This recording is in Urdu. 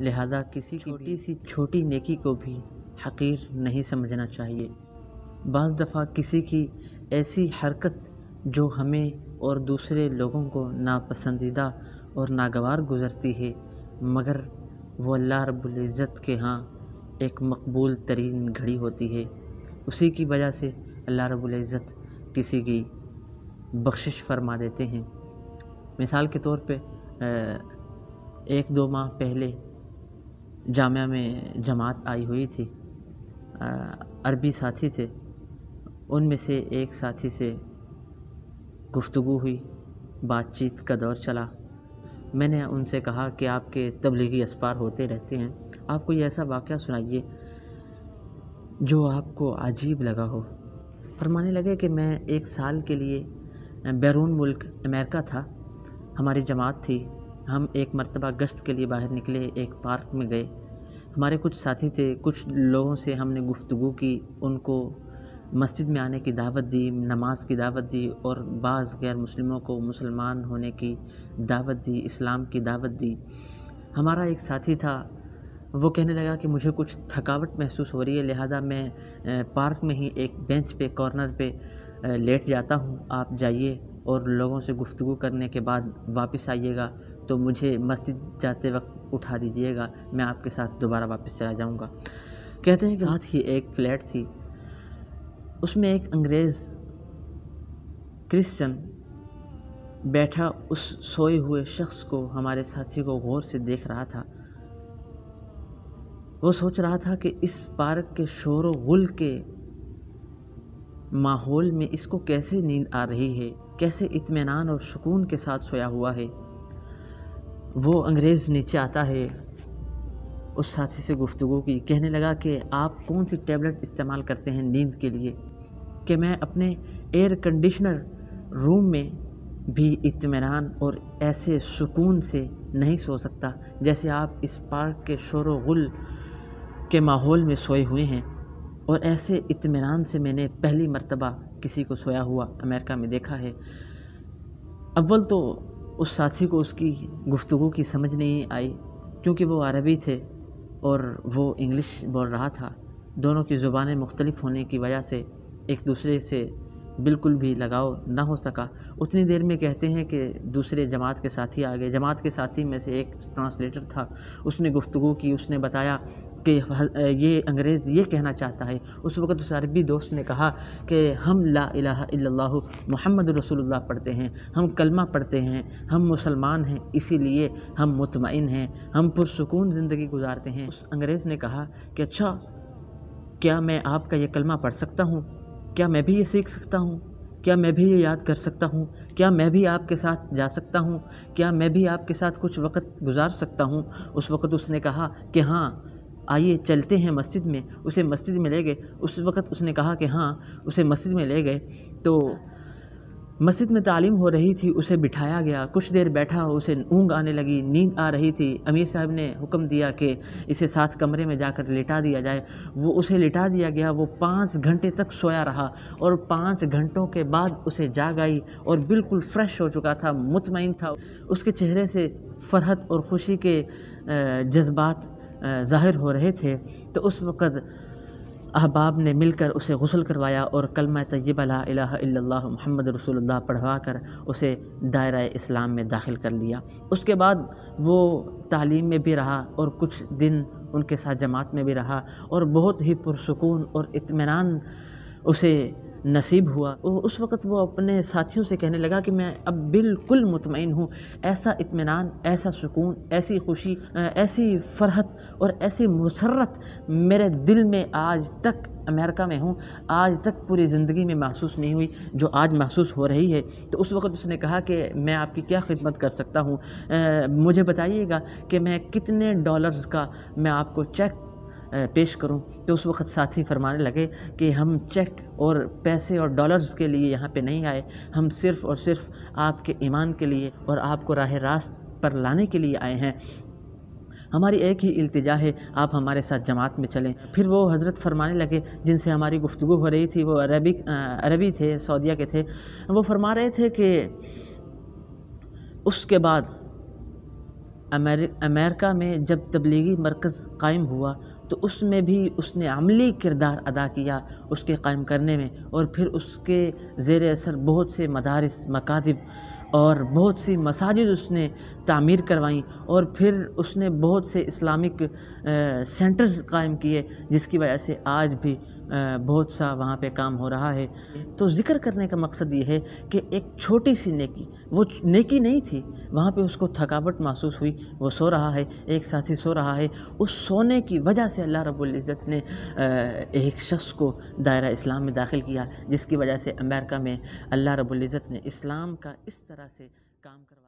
لہذا کسی چھوٹی سی چھوٹی نیکی کو بھی حقیر نہیں سمجھنا چاہیے۔ بعض دفعہ کسی کی ایسی حرکت جو ہمیں اور دوسرے لوگوں کو ناپسندیدہ اور ناگوار گزرتی ہے، مگر وہ اللہ رب العزت کے ہاں ایک مقبول ترین گھڑی ہوتی ہے، اسی کی وجہ سے اللہ رب العزت کسی کی بخشش فرما دیتے ہیں۔ مثال کے طور پہ 1-2 ماہ پہلے جامعہ میں جماعت آئی ہوئی تھی، عربی ساتھی تھے، ان میں سے ایک ساتھی سے گفتگو ہوئی، بات چیت کا دور چلا۔ میں نے ان سے کہا کہ آپ کے تبلیغی اسفار ہوتے رہتے ہیں، آپ کوئی ایسا واقعہ سنائیے جو آپ کو عجیب لگا ہو۔ فرمانے لگے کہ میں 1 سال کے لیے بیرون ملک امریکہ تھا، ہماری جماعت تھی، ہم ایک مرتبہ گشت کے لیے باہر نکلے، ایک پارک میں گئے، ہمارے کچھ ساتھی تھے، کچھ لوگوں سے ہم نے گفتگو کی، ان کو مسجد میں آنے کی دعوت دی، نماز کی دعوت دی، اور بعض غیر مسلموں کو مسلمان ہونے کی دعوت دی، اسلام کی دعوت دی۔ ہمارا ایک ساتھی تھا، وہ کہنے لگا کہ مجھے کچھ تھکاوٹ محسوس ہو رہی ہے، لہذا میں پارک میں ہی ایک بینچ پہ کارنر پہ لیٹ جاتا ہوں، آپ جائیے اور لوگوں سے گفتگو کرنے کے بعد واپس آئیے گا تو مجھے مسجد جاتے وقت اٹھا دیجیے گا، میں آپ کے ساتھ دوبارہ واپس چلا جاؤں گا۔ کہتے ہیں کہ ساتھ ہی ایک فلیٹ تھی، اس میں ایک انگریز کرسچن بیٹھا اس سوئے ہوئے شخص کو، ہمارے ساتھی کو غور سے دیکھ رہا تھا۔ وہ سوچ رہا تھا کہ اس پارک کے شور و غل کے ماحول میں اس کو کیسے نیند آ رہی ہے، کیسے اطمینان اور سکون کے ساتھ سویا ہوا ہے۔ وہ انگریز نیچے آتا ہے، اس ساتھی سے گفتگو کی، کہنے لگا کہ آپ کون سی ٹیبلٹ استعمال کرتے ہیں نیند کے لیے؟ کہ میں اپنے ایئر کنڈیشنر روم میں بھی اطمینان اور ایسے سکون سے نہیں سو سکتا جیسے آپ اس پارک کے شور و غل کے ماحول میں سوئے ہوئے ہیں، اور ایسے اطمینان سے میں نے پہلی مرتبہ کسی کو سویا ہوا امریکہ میں دیکھا ہے۔ اول تو اس ساتھی کو اس کی گفتگو کی سمجھ نہیں آئی، کیونکہ وہ عربی تھے اور وہ انگلش بول رہا تھا، دونوں کی زبانیں مختلف ہونے کی وجہ سے ایک دوسرے سے بالکل بھی لگاؤ نہ ہو سکا۔ اتنی دیر میں کہتے ہیں کہ دوسرے جماعت کے ساتھی آ گئے، جماعت کے ساتھی میں سے ایک ٹرانسلیٹر تھا، اس نے گفتگو کی، اس نے بتایا کہ یہ انگریز یہ کہنا چاہتا ہے۔ اس وقت اس عربی دوست نے کہا کہ ہم لا الہ الا اللہ محمد رسول اللہ پڑھتے ہیں، ہم کلمہ پڑھتے ہیں، ہم مسلمان ہیں، اسی لیے ہم مطمئن ہیں، ہم پرسکون زندگی گزارتے ہیں۔ اس انگریز نے کہا کہ اچھا، کیا میں آپ کا یہ کلمہ پڑھ سکتا ہوں؟ کیا میں بھی یہ سیکھ سکتا ہوں؟ کیا میں بھی یہ یاد کر سکتا ہوں؟ کیا میں بھی آپ کے ساتھ جا سکتا ہوں؟ کیا میں بھی آپ کے ساتھ کچھ وقت گزار سکتا ہوں؟ اس وقت اس نے کہا کہ ہاں، آئیے چلتے ہیں مسجد میں۔ اسے مسجد میں لے گئے۔ اس وقت اس نے کہا کہ ہاں، اسے مسجد میں لے گئے تو مسجد میں تعلیم ہو رہی تھی، اسے بٹھایا گیا، کچھ دیر بیٹھا، اسے اونگ آنے لگی، نیند آ رہی تھی۔ امیر صاحب نے حکم دیا کہ اسے ساتھ کمرے میں جا کر لٹا دیا جائے، وہ اسے لٹا دیا گیا۔ وہ 5 گھنٹے تک سویا رہا، اور 5 گھنٹوں کے بعد اسے جاگ آئی اور بالکل فریش ہو چکا تھا، مطمئن تھا، اس کے چہرے سے فرحت اور خوشی کے جذبات ظاہر ہو رہے تھے۔ تو اس وقت احباب نے مل کر اسے غسل کروایا اور کلمہ طیبہ لا الہ الا اللہ محمد رسول اللہ پڑھوا کر اسے دائرہ اسلام میں داخل کر لیا۔ اس کے بعد وہ تعلیم میں بھی رہا اور کچھ دن ان کے ساتھ جماعت میں بھی رہا، اور بہت ہی پرسکون اور اطمینان اسے نصیب ہوا۔ اس وقت وہ اپنے ساتھیوں سے کہنے لگا کہ میں اب بالکل مطمئن ہوں، ایسا اطمینان، ایسا سکون، ایسی خوشی، ایسی فرحت اور ایسی مسرت میرے دل میں آج تک امریکہ میں ہوں، آج تک پوری زندگی میں محسوس نہیں ہوئی جو آج محسوس ہو رہی ہے۔ تو اس وقت اس نے کہا کہ میں آپ کی کیا خدمت کر سکتا ہوں، مجھے بتائیے گا کہ میں کتنے ڈالرز کا میں آپ کو چیک پیش کروں۔ تو اس وقت ساتھی فرمانے لگے کہ ہم چیک اور پیسے اور ڈالرز کے لیے یہاں پہ نہیں آئے، ہم صرف اور صرف آپ کے ایمان کے لیے اور آپ کو راہ راست پر لانے کے لیے آئے ہیں۔ ہماری ایک ہی التجا ہے، آپ ہمارے ساتھ جماعت میں چلیں۔ پھر وہ حضرت فرمانے لگے جن سے ہماری گفتگو ہو رہی تھی، وہ عربی تھے، سعودیہ کے تھے۔ وہ فرما رہے تھے کہ اس کے بعد امریکہ میں جب تبلیغی مرکز قائم ہوا تو اس میں بھی اس نے عملی کردار ادا کیا اس کے قائم کرنے میں، اور پھر اس کے زیر اثر بہت سے مدارس، مکاتب اور بہت سی مساجد اس نے تعمیر کروائیں، اور پھر اس نے بہت سے اسلامک سینٹرز قائم کیے، جس کی وجہ سے آج بھی بہت سا وہاں پہ کام ہو رہا ہے۔ تو ذکر کرنے کا مقصد یہ ہے کہ ایک چھوٹی سی نیکی، وہ نیکی نہیں تھی، وہاں پہ اس کو تھکاوٹ محسوس ہوئی، وہ سو رہا ہے، ایک ساتھی سو رہا ہے، اس سونے کی وجہ سے اللہ رب العزت نے ایک شخص کو دائرہ اسلام میں داخل کیا، جس کی وجہ سے امریکہ میں اللہ رب العزت نے اسلام کا اس طرح سے کام کروایا۔